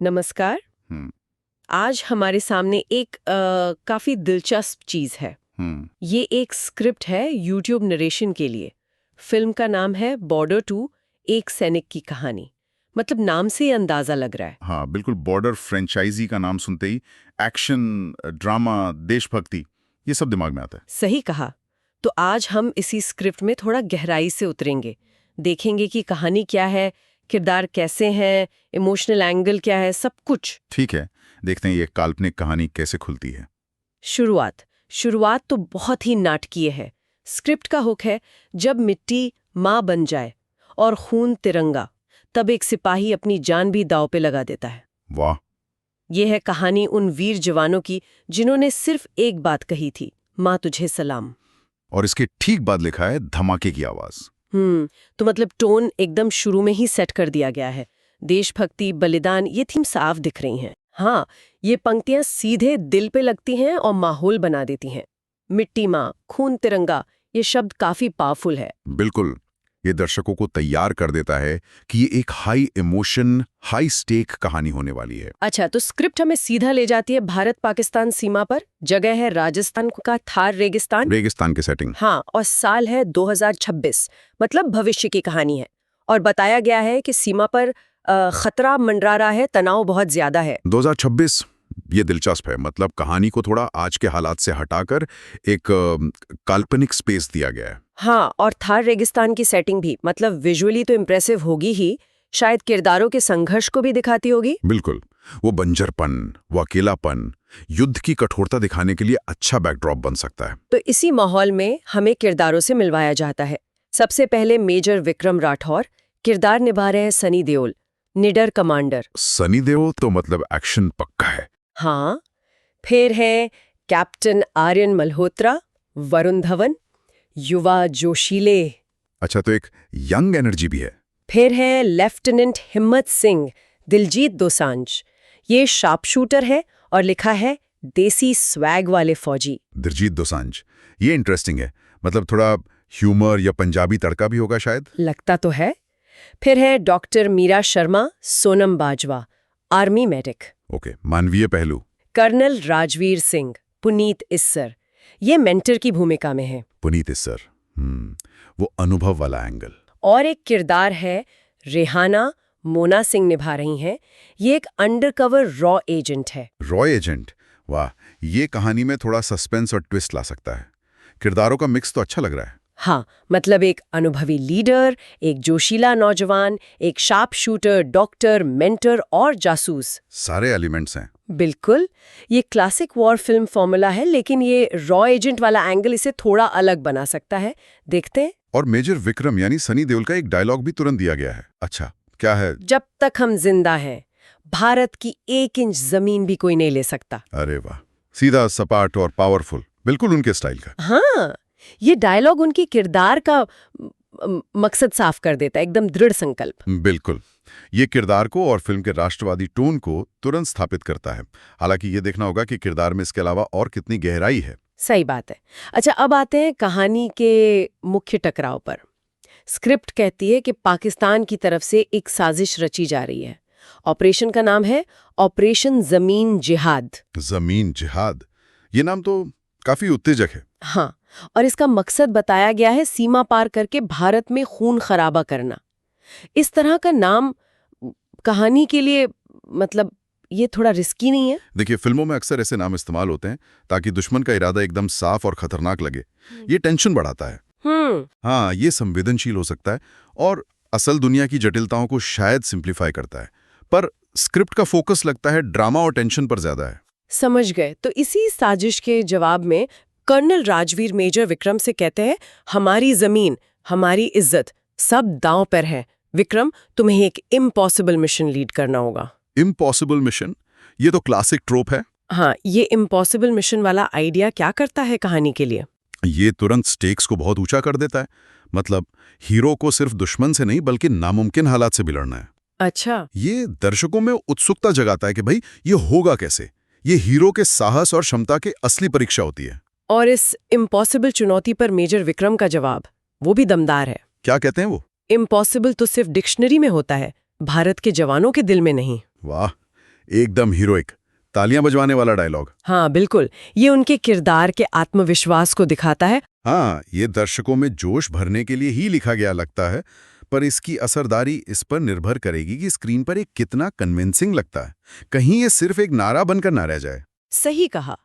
नमस्कार। हम्म आज हमारे सामने एक काफी दिलचस्प चीज है। हम्म ये एक स्क्रिप्ट है यूट्यूब नरेशन के लिए। फिल्म का नाम है बॉर्डर 2, एक सैनिक की कहानी। मतलब नाम से ही अंदाजा लग रहा है। हाँ, बिल्कुल। बॉर्डर फ्रेंचाइजी का नाम सुनते ही एक्शन, ड्रामा, देशभक्ति, ये सब दिमाग में आता है। सही कहा। तो आज हम इसी स्क्रिप्ट में थोड़ा गहराई से उतरेंगे, देखेंगे कि कहानी क्या है, किरदार कैसे हैं, इमोशनल एंगल क्या है, सब कुछ। ठीक है, देखते हैं ये काल्पनिक कहानी कैसे खुलती है। शुरुआत तो बहुत ही नाटकीय है। स्क्रिप्ट का हुक है, जब मिट्टी माँ बन जाए और खून तिरंगा, तब एक सिपाही अपनी जान भी दांव पे लगा देता है। वाह। ये है कहानी उन वीर जवानों की जिन्होंने सिर्फ एक बात कही थी, माँ तुझे सलाम। और इसके ठीक बाद लिखा है धमाके की आवाज। तो मतलब टोन एकदम शुरू में ही सेट कर दिया गया है। देशभक्ति, बलिदान, ये थीम साफ दिख रही हैं। हाँ, ये पंक्तियां सीधे दिल पे लगती हैं और माहौल बना देती हैं। मिट्टी माँ, खून तिरंगा, ये शब्द काफी पावरफुल है। बिल्कुल, ये दर्शकों को तैयार कर देता है कि ये एक हाई इमोशन, हाई स्टेक कहानी होने वाली है। अच्छा, तो स्क्रिप्ट हमें सीधा ले जाती है भारत पाकिस्तान सीमा पर। जगह है राजस्थान का थार रेगिस्तान। रेगिस्तान की सेटिंग। हाँ, और साल है 2026, मतलब भविष्य की कहानी है। और बताया गया है कि सीमा पर खतरा मंडरा रहा है, तनाव बहुत ज्यादा है। 2026, ये दिलचस्प है। मतलब कहानी को थोड़ा आज के हालात से हटाकर एक काल्पनिक स्पेस दिया गया है। हाँ, और थार रेगिस्तान की सेटिंग भी, मतलब विजुअली तो इम्प्रेसिव होगी ही, शायद किरदारों के संघर्ष को भी दिखाती होगी। बिल्कुल, वो बंजरपन, वो अकेलापन, युद्ध की कठोरता दिखाने के लिए अच्छा बैकड्रॉप बन सकता है। तो इसी माहौल में हमें किरदारों से मिलवाया जाता है। सबसे पहले मेजर विक्रम राठौर किरदार निभा रहे हैं सनी देओल, निडर कमांडर। सनी देओल तो मतलब एक्शन पक्का है। हाँ, फिर है कैप्टन आर्यन मल्होत्रा, वरुण धवन, युवा जोशीले। अच्छा, तो एक यंग एनर्जी भी है। फिर है लेफ्टिनेंट हिम्मत सिंह, दिलजीत दोसांझ। ये शार्प शूटर है और लिखा है देसी स्वैग वाले फौजी। दिलजीत दोसांझ, ये इंटरेस्टिंग है। मतलब थोड़ा ह्यूमर या पंजाबी तड़का भी होगा शायद। लगता तो है। फिर है doctor Meera Sharma, Sonam Bajwa, army medic. Okay, मानवीय पहलू। कर्नल राजवीर सिंह, पुनीत इस्सर, ये मेंटर की भूमिका में है। पुनीत इस्सर, वो अनुभव वाला एंगल। और एक किरदार है रेहाना, मोना सिंह निभा रही हैं। ये एक अंडरकवर रॉ एजेंट है। रॉ एजेंट, वाह। ये कहानी में थोड़ा सस्पेंस और ट्विस्ट ला सकता है। किरदारों का मिक्स तो अच्छा लग रहा है। हाँ, मतलब एक अनुभवी लीडर, एक जोशीला नौजवान, एक शार्प शूटर, डॉक्टर, मेंटर और जासूस। सारे एलिमेंट्स हैं। बिल्कुल, ये क्लासिक वॉर फिल्म फॉर्मूला है, लेकिन ये रॉ एजेंट वाला एंगल इसे थोड़ा अलग बना सकता है। देखते हैं। और मेजर विक्रम यानी सनी देओल का एक डायलॉग भी तुरंत दिया गया है। अच्छा, क्या है? जब तक हम जिंदा हैं, भारत की 1 इंच जमीन भी कोई नहीं ले सकता। अरे वाह, सीधा, सपाट और पावरफुल, बिल्कुल उनके स्टाइल का। हाँ, ये डायलॉग उनकी किरदार का मकसद साफ कर देता है, एकदम दृढ़ संकल्प। बिल्कुल, ये किरदार को और फिल्म के राष्ट्रवादी टोन को तुरंत स्थापित करता है। हालांकि ये देखना होगा कि किरदार में इसके अलावा और कितनी गहराई है। सही बात है। अच्छा, अब आते हैं कहानी के मुख्य टकराव पर। स्क्रिप्ट कहती है कि पाकिस्तान की तरफ से एक साजिश रची जा रही है। ऑपरेशन का नाम है ऑपरेशन जमीन जिहाद। जमीन जिहाद, ये नाम तो काफी उत्तेजक है। हाँ, और इसका मकसद बताया गया है सीमा पार करके भारत में खून खराबा करना। इस तरह का नाम कहानी के लिए, मतलब ये थोड़ा रिस्की नहीं है? देखिए, फिल्मों में अक्सर ऐसे नाम इस्तेमाल होते हैं ताकि दुश्मन का इरादा एकदम साफ और खतरनाक लगे। ये टेंशन बढ़ाता है। हाँ, ये संवेदनशील हो सकता है और असल दुनिया की जटिलताओं को शायद सिंप्लीफाई करता है। पर स्क्रिप्ट का फोकस लगता है ड्रामा और टेंशन पर ज्यादा है। समझ गए। तो इसी साजिश के जवाब में कर्नल राजवीर मेजर विक्रम से कहते हैं, हमारी जमीन, हमारी इज्जत, सब दांव पर है। विक्रम, तुम्हें एक इम्पॉसिबल मिशन लीड करना होगा। इम्पॉसिबल मिशन, ये तो क्लासिक ट्रोप है। हाँ, ये इम्पॉसिबल मिशन वाला आइडिया क्या करता है कहानी के लिए? ये तुरंत स्टेक्स को बहुत ऊंचा कर देता है। मतलब हीरो को सिर्फ दुश्मन से नहीं बल्कि नामुमकिन हालात से भी लड़ना है। अच्छा। ये दर्शकों में उत्सुकता जगाता है कि भाई ये होगा कैसे। ये हीरो के साहस और क्षमता की असली परीक्षा होती है। और इस इम्पॉसिबल चुनौती पर मेजर विक्रम का जवाब, वो भी दमदार है। क्या कहते हैं वो? इम्पॉसिबल तो सिर्फ डिक्शनरी में होता है, भारत के जवानों के दिल में नहीं। वाह, एकदम हीरोइक, तालियां बजवाने वाला डायलॉग। हाँ बिल्कुल, ये उनके किरदार के आत्मविश्वास को दिखाता है। हाँ, ये दर्शकों में जोश भरने के लिए ही लिखा गया लगता है, पर इसकी असरदारी इस पर निर्भर करेगी कि स्क्रीन पर ये कितना कन्विंसिंग लगता है। कहीं ये सिर्फ एक नारा बनकर ना रह जाए। सही कहा।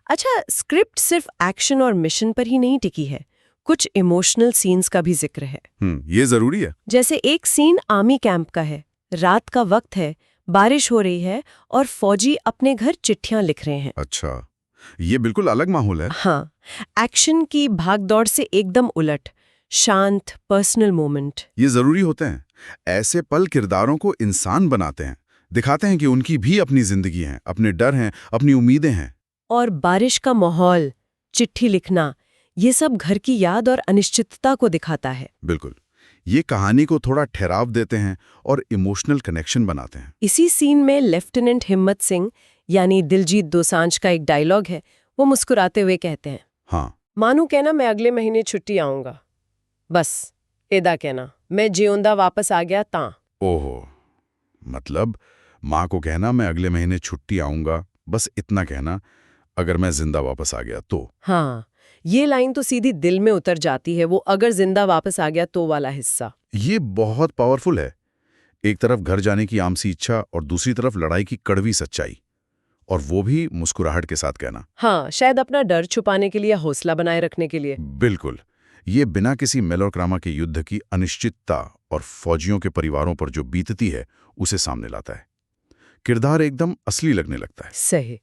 अच्छा, स्क्रिप्ट सिर्फ एक्शन और मिशन पर ही नहीं टिकी है, कुछ इमोशनल सीन्स का भी जिक्र है। ये जरूरी है। जैसे एक सीन आर्मी कैंप का है, रात का वक्त है, बारिश हो रही है और फौजी अपने घर चिट्ठियां लिख रहे हैं। अच्छा, ये बिल्कुल अलग माहौल है। हाँ, एक्शन की भागदौड़ से एकदम उलट, शांत पर्सनल मोमेंट। ये जरूरी होते हैं। ऐसे पल किरदारों को इंसान बनाते हैं, दिखाते हैं कि उनकी भी अपनी जिंदगी है, अपने डर हैं, अपनी उम्मीदें हैं। और बारिश का माहौल, चिट्ठी लिखना, ये सब घर की याद और अनिश्चितता को दिखाता है। बिल्कुल, ये कहानी को थोड़ा ठहराव देते हैं और इमोशनल कनेक्शन बनाते हैं। इसी सीन में लेफ्टिनेंट हिम्मत सिंह यानी दिलजीत दोसांझ का एक डायलॉग है, वो मुस्कुराते हुए कहते हैं, हाँ, मानू कहना मैं अगले महीने छुट्टी आऊंगा, बस एदा कहना मैं जियोंदा वापस आ गया तां। ओहो, मतलब माँ को कहना मैं अगले महीने छुट्टी आऊंगा, बस इतना कहना, अगर मैं जिंदा वापस आ गया तो। हाँ, ये लाइन तो सीधी दिल में उतर जाती है, वो अगर जिंदा वापस आ गया तो वाला हिस्सा। ये बहुत पावरफुल है। एक तरफ घर जाने की आमसी इच्छा और दूसरी तरफ लड़ाई की कड़वी सच्चाई, और वो भी मुस्कुराहट के साथ कहना। हाँ, शायद अपना डर छुपाने के लिए, हौसला बनाए रखने के लिए। बिल्कुल, ये बिना किसी मेलोड्रामा के युद्ध की अनिश्चितता और फौजियों के परिवारों पर जो बीतती है उसे सामने लाता है। किरदार एकदम असली लगने लगता है। सही।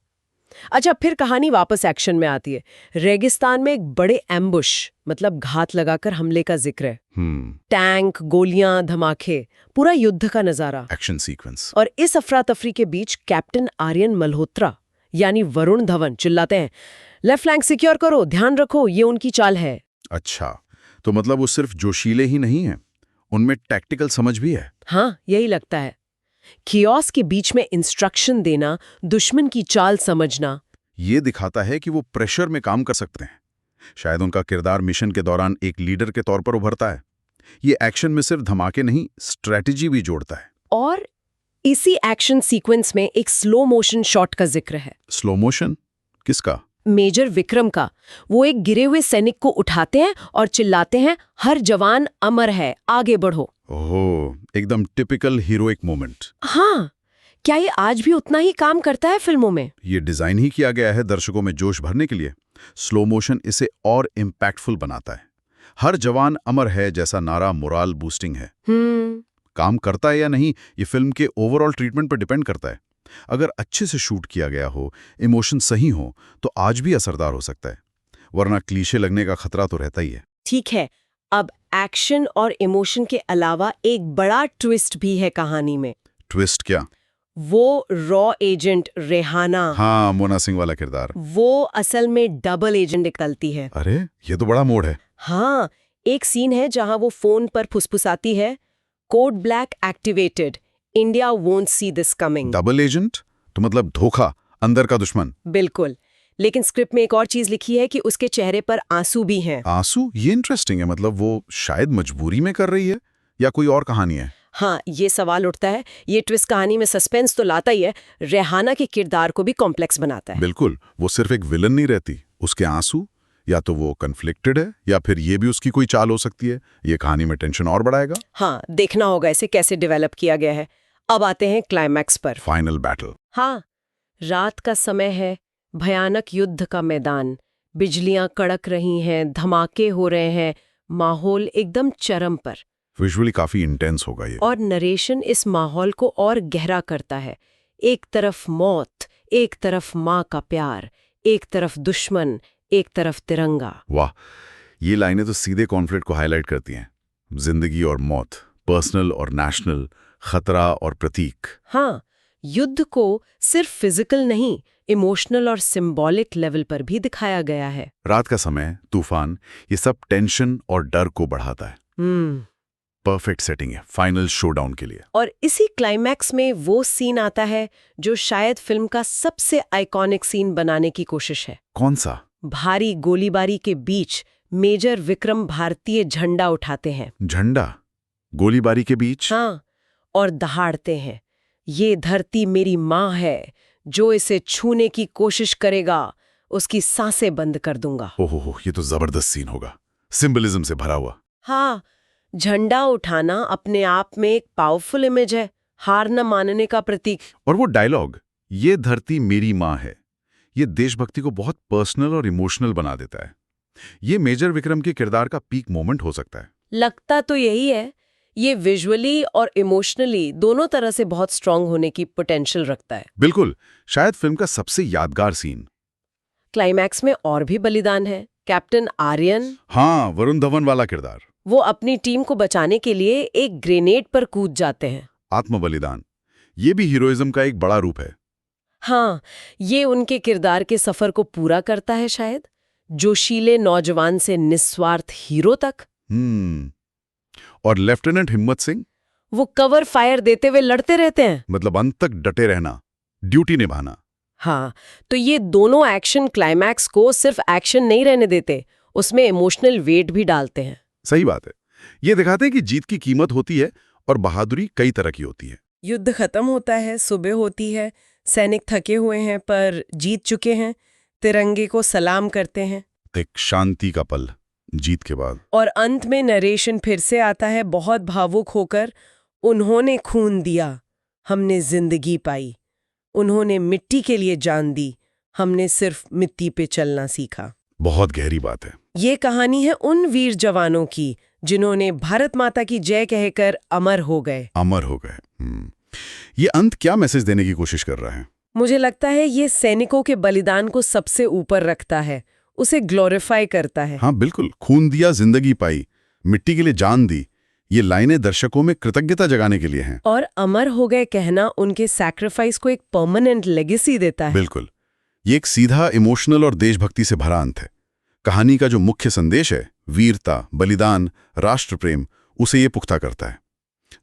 अच्छा, फिर कहानी वापस एक्शन में आती है। रेगिस्तान में एक बड़े एम्बुश मतलब घात लगाकर हमले का जिक्र है। टैंक, गोलियां, धमाके, पूरा युद्ध का नजारा, एक्शन सीक्वेंस। और इस अफरा तफरी के बीच कैप्टन आर्यन मल्होत्रा यानी वरुण धवन चिल्लाते हैं, लेफ्ट फ्लैंक सिक्योर करो, ध्यान रखो, ये उनकी चाल है। अच्छा, तो मतलब वो सिर्फ जोशीले ही नहीं हैं, उनमें टैक्टिकल समझ भी है। हाँ, यही लगता है। कियोस्क के बीच में इंस्ट्रक्शन देना, दुश्मन की चाल समझना, ये दिखाता है कि वो प्रेशर में काम कर सकते हैं। शायद उनका किरदार मिशन के दौरान एक लीडर के तौर पर उभरता है। ये एक्शन में सिर्फ धमाके नहीं, स्ट्रेटेजी भी जोड़ता है। और इसी एक्शन सीक्वेंस में एक स्लो मोशन शॉट का जिक्र है। Slow motion? किसका? मेजर विक्रम का। वो एक गिरे हुए सैनिक को उठाते हैं और चिल्लाते हैं, हर जवान अमर है, आगे बढ़ो। ओह, एकदम टिपिकल हीरोइक मोमेंट। हाँ, क्या ये आज भी उतना ही काम करता है फिल्मों में? ये डिजाइन ही किया गया है दर्शकों में जोश भरने के लिए। स्लो मोशन इसे और इम्पैक्टफुल बनाता है। हर जवान अमर है जैसा नारा मोराल बूस्टिंग है। काम करता है या नहीं, ये फिल्म के ओवरऑल ट्रीटमेंट पर डिपेंड करता है। अगर अच्छे से शूट किया गया हो, इमोशन सही हो, तो आज भी असरदार हो सकता है, वरना क्लीशे लगने का खतरा तो रहता ही है। ठीक है, अब एक्शन और इमोशन के अलावा एक बड़ा ट्विस्ट भी है कहानी में। ट्विस्ट क्या? वो रॉ एजेंट रेहाना, हाँ, मोना सिंह वाला किरदार, वो असल में डबल एजेंट निकलती है। अरे ये तो बड़ा मोड़ है। हाँ, एक सीन है जहां वो फोन पर फुसफुसाती है, code black activated, India won't see this coming. Double agent तो मतलब धोखा, अंदर का दुश्मन। बिल्कुल, लेकिन स्क्रिप्ट में एक और चीज लिखी है कि उसके चेहरे पर आंसू भी हैं। आंसू? ये इंटरेस्टिंग है। मतलब वो शायद मजबूरी में कर रही है या कोई और कहानी है? हाँ, ये सवाल उठता है। ये ट्विस्ट कहानी में सस्पेंस तो लाता ही है, रेहाना के किरदार को भी कॉम्प्लेक्स बनाता है। बिल्कुल, वो सिर्फ एक विलन नहीं रहती। उसके आंसू, या तो वो कन्फ्लिक्टेड है या फिर ये भी उसकी कोई चाल हो सकती है। ये कहानी में टेंशन और बढ़ाएगा। हाँ, देखना होगा इसे कैसे डेवलप किया गया है। अब आते हैं क्लाइमैक्स पर। Final battle. हाँ, रात का समय है, भयानक युद्ध का मैदान, बिजलियां कड़क रही हैं, धमाके हो रहे हैं, माहौल एकदम चरम पर। विजुअली काफी इंटेंस होगा ये। और नरेशन इस माहौल को और गहरा करता है। एक तरफ मौत, एक तरफ माँ का प्यार, एक तरफ दुश्मन, एक तरफ तिरंगा। वाह, ये लाइनें तो सीधे कॉन्फ्लिक्ट को हाईलाइट करती हैं। जिंदगी और मौत, पर्सनल और नेशनल, खतरा और प्रतीक। हाँ, युद्ध को सिर्फ फिजिकल नहीं, इमोशनल और सिंबॉलिक लेवल पर भी दिखाया गया है। रात का समय, तूफान, ये सब टेंशन और डर को बढ़ाता है। परफेक्ट सेटिंग है फाइनल शोडाउन के लिए। और इसी क्लाइमैक्स में वो सीन आता है जो शायद फिल्म का सबसे आइकॉनिक सीन बनाने की कोशिश है। कौन सा? भारी गोलीबारी के बीच मेजर विक्रम भारतीय झंडा उठाते हैं। झंडा? गोलीबारी के बीच? हाँ, और दहाड़ते हैं, ये धरती मेरी माँ है, जो इसे छूने की कोशिश करेगा उसकी सांसें बंद कर दूंगा। ओहो, ये तो जबरदस्त सीन होगा, सिंबलिज्म से भरा हुआ। हाँ, झंडा उठाना अपने आप में एक पावरफुल इमेज है, हार न मानने का प्रतीक। और वो डायलॉग, ये धरती मेरी माँ है, ये देशभक्ति को बहुत पर्सनल और इमोशनल बना देता है। ये मेजर विक्रम के किरदार का पीक मोमेंट हो सकता है। लगता तो यही है। ये विजुअली और इमोशनली दोनों तरह से बहुत स्ट्रांग होने की पोटेंशियल रखता है। बिल्कुल, शायद फिल्म का सबसे यादगार सीन। क्लाइमैक्स में और भी बलिदान है। कैप्टन आर्यन, हाँ, वरुण धवन वाला किरदार। वो अपनी टीम को बचाने के लिए एक ग्रेनेड पर कूद जाते हैं। आत्म बलिदान, ये भी हीरोइज्म का एक बड़ा रूप है। हाँ, ये उनके किरदार के सफर को पूरा करता है शायद, जोशीले नौजवान से निस्वार्थ हीरो तक। और लेफ्टिनेंट हिम्मत सिंह, वो कवर फायर देते हुए लड़ते रहते हैं, मतलब अंत तक डटे रहना, ड्यूटी निभाना। हाँ, तो ये दोनों एक्शन क्लाइमैक्स को सिर्फ एक्शन नहीं रहने देते, उसमें इमोशनल वेट भी डालते हैं। सही बात है, ये दिखाते हैं कि जीत की कीमत होती है और बहादुरी कई तरह की होती है। युद्ध खत्म होता है, सुबह होती है, सैनिक थके हुए हैं पर जीत चुके हैं, तिरंगे को सलाम करते हैं। एक शांति का पल जीत के बाद। और अंत में नरेशन फिर से आता है, बहुत भावुक होकर, उन्होंने खून दिया, हमने जिंदगी पाई, उन्होंने मिट्टी के लिए जान दी, हमने सिर्फ मिट्टी पे चलना सीखा। बहुत गहरी बात है। ये कहानी है उन वीर जवानों की जिन्होंने भारत माता की जय कहकर अमर हो गए। अमर हो गए। ये अंत क्या मैसेज देने की कोशिश कर रहा है? मुझे लगता है ये सैनिकों के बलिदान को सबसे ऊपर रखता है, उसे ग्लोरीफाई करता है। हाँ बिल्कुल, खून दिया, जिंदगी पाई, मिट्टी के लिए जान दी, ये लाइनें दर्शकों में कृतज्ञता जगाने के लिए हैं। और अमर हो गए कहना उनके सैक्रिफाइस को एक परमानेंट लेगेसी देता है। बिल्कुल, ये एक सीधा इमोशनल और देशभक्ति से भरा अंत है। कहानी का जो मुख्य संदेश है, वीरता, बलिदान, राष्ट्र प्रेम, उसे ये पुख्ता करता है।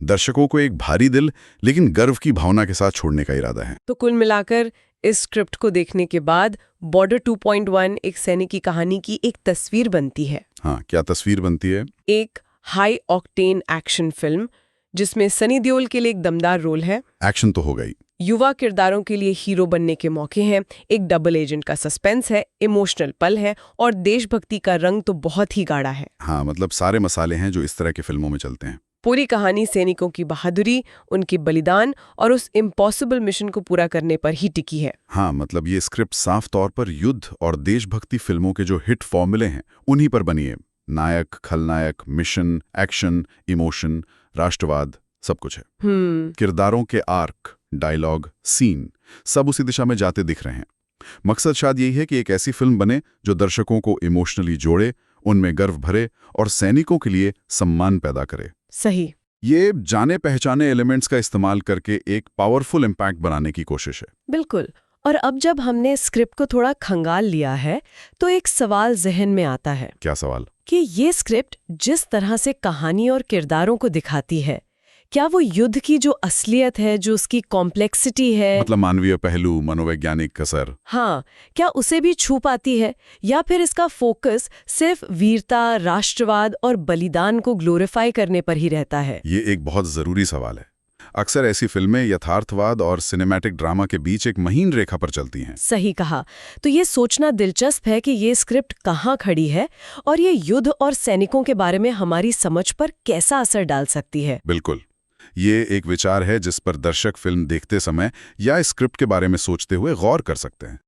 दर्शकों को एक भारी दिल लेकिन गर्व की भावना के साथ छोड़ने का इरादा है। तो कुल मिलाकर इस स्क्रिप्ट को देखने के बाद बॉर्डर 2.1 एक सैनिक की कहानी की एक तस्वीर बनती है। हाँ, क्या तस्वीर बनती है? एक हाई ऑक्टेन एक्शन फिल्म जिसमें सनी देओल के लिए एक दमदार रोल है, एक्शन तो हो गई, युवा किरदारों के लिए हीरो बनने के मौके हैं, एक डबल एजेंट का सस्पेंस है, इमोशनल पल है और देशभक्ति का रंग तो बहुत ही गाढ़ा है। हाँ, मतलब सारे मसाले हैं जो इस तरह की फिल्मों में चलते हैं। पूरी कहानी सैनिकों की बहादुरी, उनके बलिदान और उस इम्पॉसिबल मिशन को पूरा करने पर ही टिकी है। हाँ, मतलब ये स्क्रिप्ट साफ तौर पर युद्ध और देशभक्ति फिल्मों के जो हिट फॉर्मूले हैं उन्हीं पर बनी है। नायक, खलनायक, मिशन, एक्शन, इमोशन, राष्ट्रवाद, सब कुछ है। किरदारों के आर्क, डायलॉग, सीन सब उसी दिशा में जाते दिख रहे हैं। मकसद शायद यही है कि एक ऐसी फिल्म बने जो दर्शकों को इमोशनली जोड़े, उनमें गर्व भरे और सैनिकों के लिए सम्मान पैदा करे। सही। ये जाने पहचाने एलिमेंट्स का इस्तेमाल करके एक पावरफुल इम्पैक्ट बनाने की कोशिश है। बिल्कुल। और अब जब हमने स्क्रिप्ट को थोड़ा खंगाल लिया है तो एक सवाल जहन में आता है। क्या सवाल? कि ये स्क्रिप्ट जिस तरह से कहानी और किरदारों को दिखाती है, क्या वो युद्ध की जो असलियत है, जो उसकी कॉम्प्लेक्सिटी है, मतलब मानवीय पहलू, मनोवैज्ञानिक कसर, हाँ, क्या उसे भी छू पाती है, या फिर इसका फोकस सिर्फ वीरता, राष्ट्रवाद और बलिदान को ग्लोरीफाई करने पर ही रहता है? ये एक बहुत जरूरी सवाल है। अक्सर ऐसी फिल्में यथार्थवाद और सिनेमैटिक ड्रामा के बीच एक महीन रेखा पर चलती हैं। सही कहा। तो ये सोचना दिलचस्प है कि ये स्क्रिप्ट कहाँ खड़ी है और ये युद्ध और सैनिकों के बारे में हमारी समझ पर कैसा असर डाल सकती है। बिल्कुल, ये एक विचार है जिस पर दर्शक फिल्म देखते समय या स्क्रिप्ट के बारे में सोचते हुए गौर कर सकते हैं।